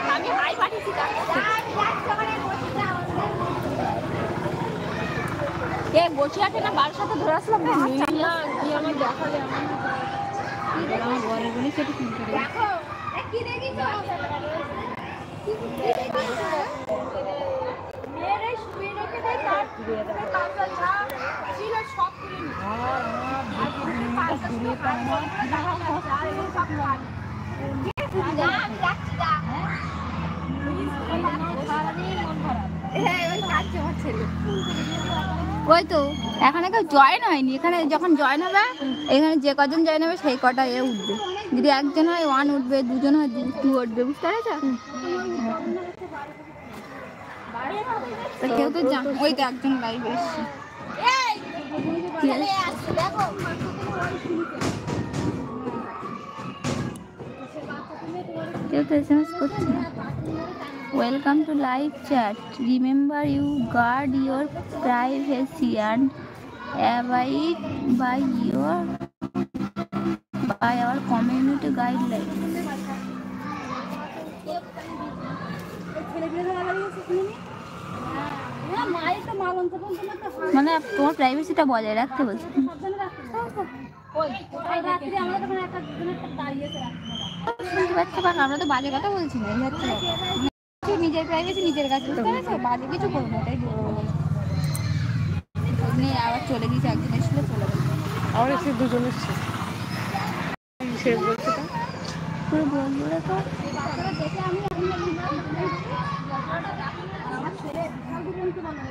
আমি হাই পাঠিয়েছি বসে আছে না বাড়ির সাথে ধরে আসলাম না কি আমার দেখালে আমার ঘরে বলে সেটা কিনতে দেখো কি দেখিছো মেরে মেরেকে দেয় তার পাঁচটা ছা ছিল সব কিনে নি পাঁচটা ঘুরে পাওয়া সব খান আমি যাচ্ছি না ওই তো এখানে কেউ জয়েন হয়নি এখানে যখন জয়েন হবে এখানে যে কজন জয়েন হবে সেই কটা এ উঠবে যদি একজন হয় 1 উঠবে দুজন হয় 2 উঠবে বুঝতে পেরেছো তো কেউ তো ওই তো একজন লাইভ এসছে কেউ তো এসএমএস করছে না Welcome to live chat. Remember you guard your privacy and abide by our community guidelines. মানে তোমার প্রাইভেসিটা বজায় রাখতে বলছি আমরা তো বাজে কথা বলছি না নিজের প্রাইভেসি নিজের কাছে বাজে কিছু করবো না তাই নিয়ে আবার চলে গেছে একজন এসেছিল চলে গেছে আবার এসে দুজন এসছে সে বলছে পুরো বন্ধুরা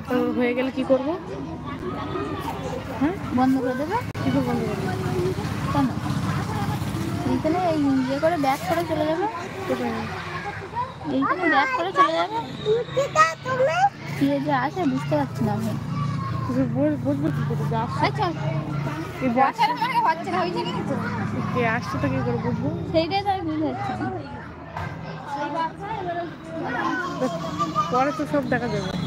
তো হয়ে গেলে কি করবো হ্যাঁ বন্ধ করে দেবে কি করে বন্ধ করবো কেন এইখানে ইয়ে করে ব্যাক করে চলে যাবে এইখানে ব্যাক করে চলে যাবে কে যে আসে বুঝতে পারছি না আমি বুঝবো কি করে কে আসছে তো কি করে বুঝবো সেইটাই তো আমি বুঝতে পারছি পরে তো সব দেখা যাবে